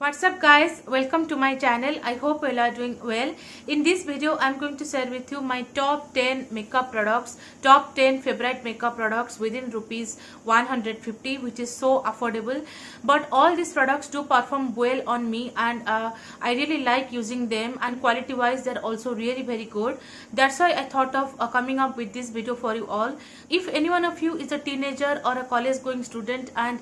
What's up guys, welcome to my channel. I hope you all are doing well. In this video I'm going to share with you my top 10 makeup products, top 10 favorite makeup products within rupees 150, which is so affordable, but all these products do perform well on me, and I really like using them, and quality wise they're also really very good. That's why I thought of coming up with this video for you all. If any one of you is a teenager or a college going student and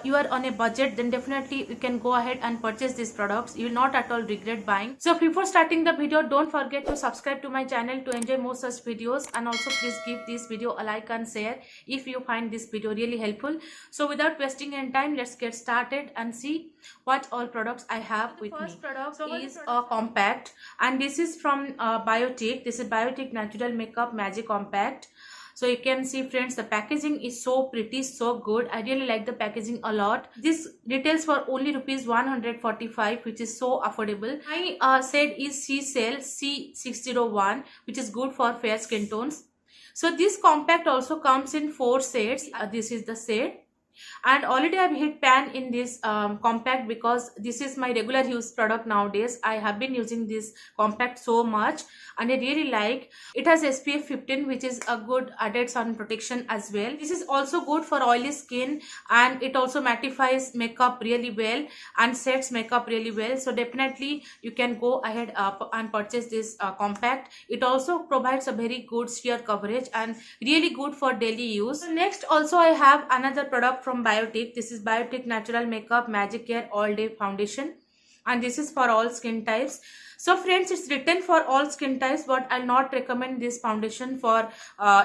you are on a budget, then definitely you can go ahead and purchase these products. You will not at all regret buying. So before starting the video, don't forget to subscribe to my channel to enjoy more such videos, and also please give this video a like and share if you find this video really helpful. So without wasting any time, let's get started and see what all products I have with me. The first product is a compact, and this is from Biotique. This is Biotique Natural Makeup Magic Compact. So you can see friends, the packaging is so pretty, so good. I really like the packaging a lot. This retails for only rupees 145, which is so affordable. My shade is C-Cell C601, which is good for fair skin tones. So this compact also comes in 4 shades. This is the shade. And already I've hit pan in this compact because this is my regular use product nowadays. I have been using this compact so much and I really like. It has SPF 15, which is a good added sun protection as well. This is also good for oily skin, and it also mattifies makeup really well and sets makeup really well. So definitely you can go ahead and purchase this compact. It also provides a very good sheer coverage and really good for daily use. So next also I have another product from Biotique. This is Biotique Natural Makeup Magic Care All Day Foundation, and this is for all skin types. So friends, it's written for all skin types, but I'll not recommend this foundation for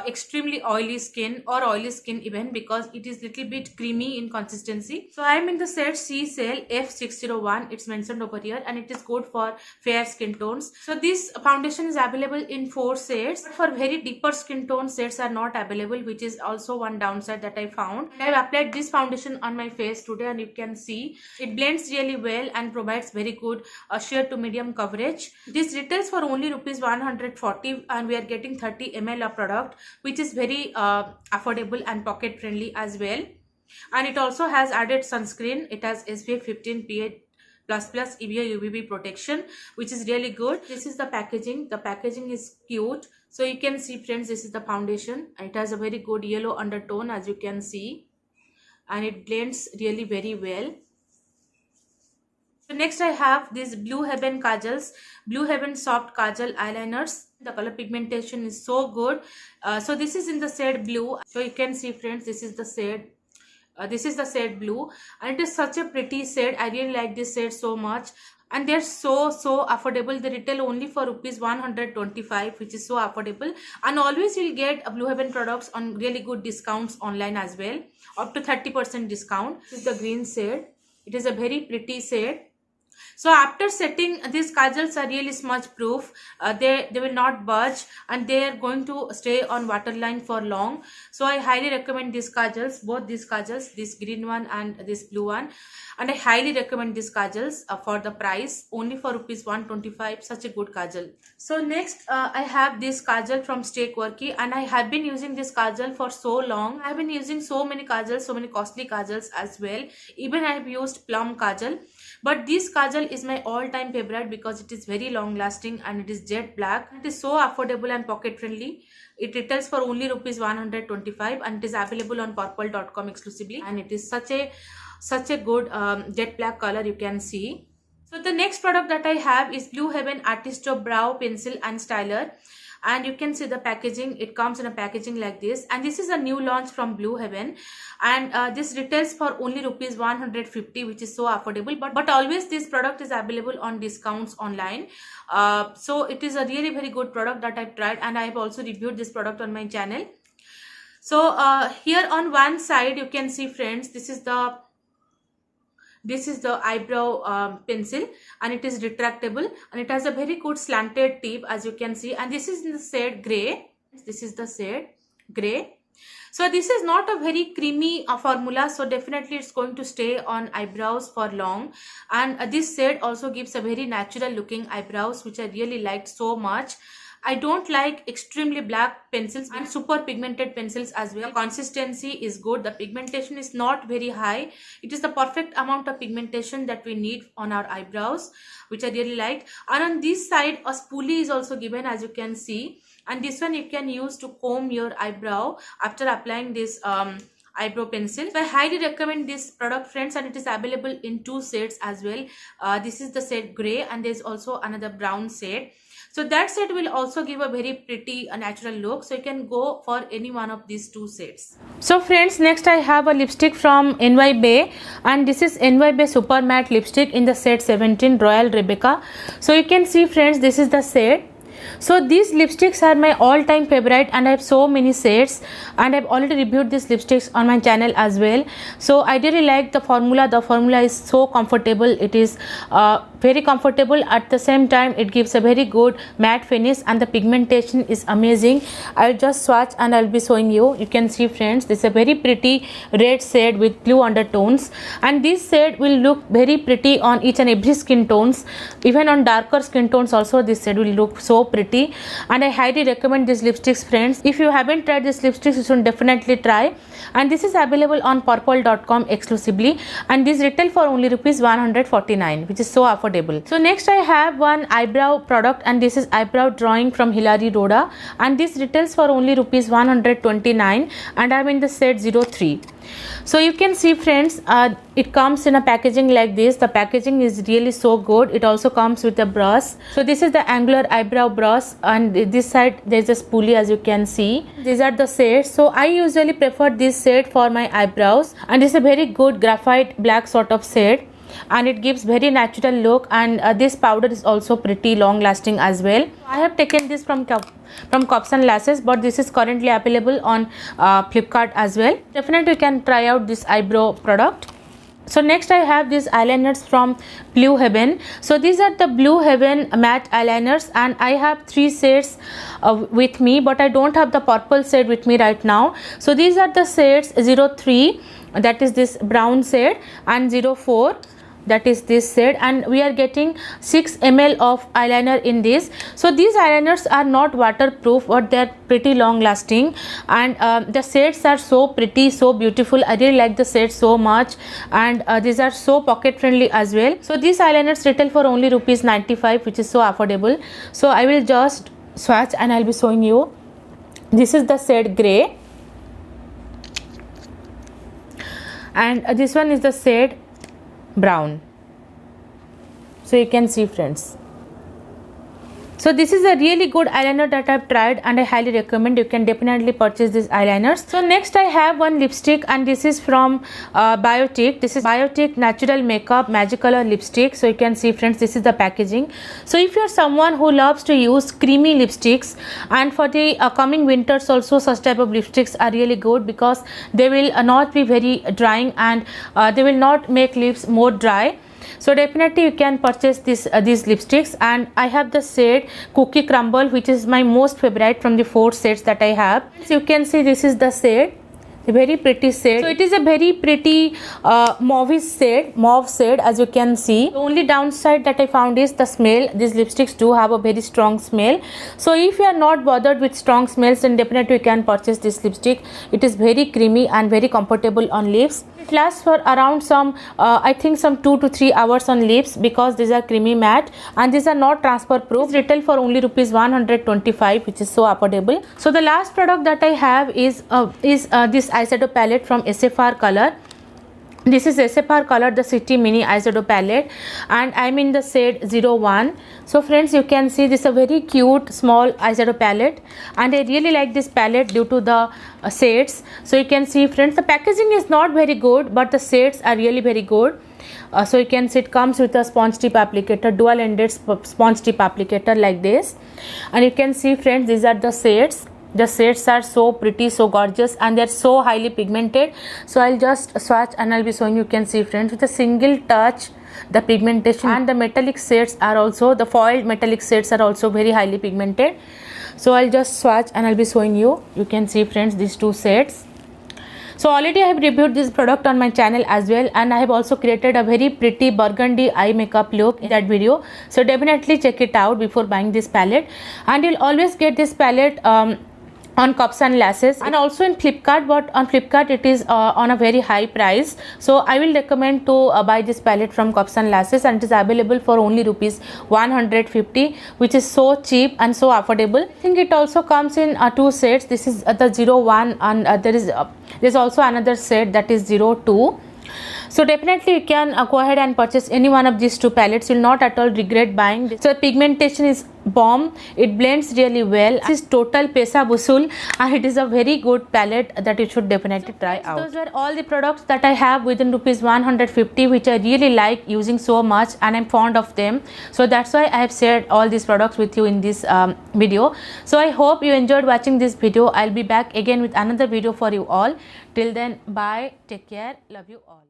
extremely oily skin or oily skin even, because it is little bit creamy in consistency. So I'm in the shade C-Cell F601. It's mentioned over here, and it is good for fair skin tones. So this foundation is available in 4 shades, but for very deeper skin tone shades are not available, which is also one downside that I found. And I've applied this foundation on my face today, and you can see it blends really well and provides very good sheer to medium coverage. This retails for only rupees 140, and we are getting 30 ml of product, which is very affordable and pocket friendly as well. And it also has added sunscreen. It has SPF 15 PA++ EVA UVB protection, which is really good. This is the packaging. The packaging is cute. So you can see friends, this is the foundation. It has a very good yellow undertone, as you can see, and it blends really very well. So next I have these Blue Heaven Kajals, Blue Heaven Soft Kajal Eyeliners. The color pigmentation is so good. So this is in the shade blue. So you can see friends, this is the shade. This is the shade blue, and it is such a pretty shade. I really like this shade so much. And they're so affordable. They retail only for rupees 125, which is so affordable. And always you'll get Blue Heaven products on really good discounts online as well, up to 30% discount. This is the green shade. It is a very pretty shade. So after setting, these kajals are really smudge proof. They will not budge, and they are going to stay on waterline for long. So I highly recommend these kajals, both these kajals, this green one and this blue one. And I highly recommend these kajals for the price, only for rupees 125, such a good kajal. So next I have this kajal from Stay Quirky, and I have been using this kajal for so long. I have been using so many kajals, so many costly kajals as well. Even I have used Plum Kajal. But this kajal is my all-time favorite because it is very long-lasting and it is jet black. It is so affordable and pocket-friendly. It retails for only rupees 125, and it is available on purple.com exclusively. And it is such a good jet black color, you can see. So the next product that I have is Blue Heaven Artisto Brow Pencil and Styler. And you can see the packaging. It comes in a packaging like this, and this is a new launch from Blue Heaven, and this retails for only rupees 150, which is so affordable. But always this product is available on discounts online. So it is a really very good product that I've tried, and I have also reviewed this product on my channel. So here on one side you can see friends, this is the eyebrow pencil, and it is retractable, and it has a very good slanted tip, as you can see. And this is in the shade gray. This is the shade gray. So this is not a very creamy formula, so definitely it's going to stay on eyebrows for long. And this shade also gives a very natural looking eyebrows, which I really liked so much. I don't like extremely black pencils and super pigmented pencils as well. The consistency is good. The pigmentation is not very high. It is the perfect amount of pigmentation that we need on our eyebrows, which I really liked. And on this side, a spoolie is also given, as you can see. And this one you can use to comb your eyebrow after applying this eyebrow pencil. So I highly recommend this product, friends, and it is available in 2 shades as well. This is the shade gray, and there is also another brown shade. So that shade will also give a very pretty natural look. So you can go for any one of these 2 shades. So friends, next I have a lipstick from NY Bay, and this is NY Bay Super Matte Lipstick in the shade 17 Royal Rebecca. So you can see, friends, this is the shade. So these lipsticks are my all-time favorite, and I have so many shades, and I've already reviewed these lipsticks on my channel as well. So I really like the formula. The formula is so comfortable. It is very comfortable. At the same time, it gives a very good matte finish, and the pigmentation is amazing. I'll just swatch and I'll be showing you. You can see, friends, this is a very pretty red shade with blue undertones, and this shade will look very pretty on each and every skin tones. Even on darker skin tones also, this shade will look so pretty, and I highly recommend these lipsticks, friends. If you haven't tried these lipsticks, you should definitely try. And this is available on purple.com exclusively, and this retail for only ₹149, which is so affordable. So next I have one eyebrow product, and this is eyebrow drawing from Hilary Rhoda, and this retails for only ₹129, and I'm in the shade 03. So you can see, friends, it comes in a packaging like this. The packaging is really so good. It also comes with a brush. So this is the angular eyebrow brush, and this side there is a spoolie, as you can see. These are the shades. So I usually prefer this shade for my eyebrows, and it's a very good graphite black sort of shade, and it gives very natural look, and this powder is also pretty long lasting as well. I have taken this from Cups and Lashes, but this is currently available on Flipkart as well. Definitely you can try out this eyebrow product. So next I have these eyeliners from Blue Heaven. So these are the Blue Heaven matte eyeliners, and I have 3 shades with me, but I don't have the purple shade with me right now. So these are the shades 03, that is this brown shade, and 04, that is this shade, and we are getting 6 ml of eyeliner in this. So these eyeliners are not waterproof, but they are pretty long lasting, and the shades are so pretty, so beautiful. I really like the shades so much, and these are so pocket friendly as well. So these eyeliners retail for only ₹95, which is so affordable. So I will just swatch and I'll be showing you. This is the shade gray, and this one is the shade brown. So you can see, friends. So this is a really good eyeliner that I've tried, and I highly recommend. You can definitely purchase these eyeliners. So next I have one lipstick, and this is from Biotique. This is Biotique Natural Makeup Magicolor Lipstick. So you can see, friends, this is the packaging. So if you're someone who loves to use creamy lipsticks, and for the coming winters also, such type of lipsticks are really good, because they will not be very drying, and they will not make lips more dry. So definitely you can purchase these lipsticks, and I have the shade Cookie Crumble, which is my most favorite from the 4 shades that I have. So you can see this is the shade, a very pretty shade. So it is a very pretty mauve shade, as you can see. The only downside that I found is the smell. These lipsticks do have a very strong smell. So if you are not bothered with strong smells, then definitely you can purchase this lipstick. It is very creamy and very comfortable on lips. It lasts for around I think some 2 to 3 hours on lips, because these are creamy matte, and these are not transfer proof. Retail for only ₹125, which is so affordable. So the last product that I have is this eyeshadow palette from SFR Color. This is SFR Color, the City Mini eyeshadow palette, and I'm in the shade 01. So friends, you can see this is a very cute small eyeshadow palette, and I really like this palette due to the shades. So you can see, friends, the packaging is not very good, but the shades are really very good. So you can see it comes with a sponge tip applicator, dual ended sponge tip applicator like this, and you can see, friends, these are the shades. The shades are so pretty, so gorgeous, and they're so highly pigmented. So I'll just swatch and I'll be showing you. You can see, friends, with a single touch, the pigmentation and the metallic shades are also, the foiled metallic shades are also very highly pigmented. So I'll just swatch and I'll be showing you. You can see, friends, these 2 shades. So already I have reviewed this product on my channel as well, and I have also created a very pretty burgundy eye makeup look in that video. So definitely check it out before buying this palette, and you'll always get this palette on Cups and Lashes and also in Flipkart, but on Flipkart it is on a very high price. So I will recommend to buy this palette from Cups and Lashes, and it is available for only rupees 150, which is so cheap and so affordable. I think it also comes in two sets. This is the 01, and there's also another set that is 02. So definitely you can go ahead and purchase any one of these two palettes. You'll not at all regret buying. So pigmentation is bomb. It blends really well. This is total Pesa Busul, and it is a very good palette that you should definitely try out. Those were all the products that I have within rupees 150, which I really like using so much, and I'm fond of them. So that's why I have shared all these products with you in this video. So I hope you enjoyed watching this video. I'll be back again with another video for you all. Till then, bye, take care, love you all.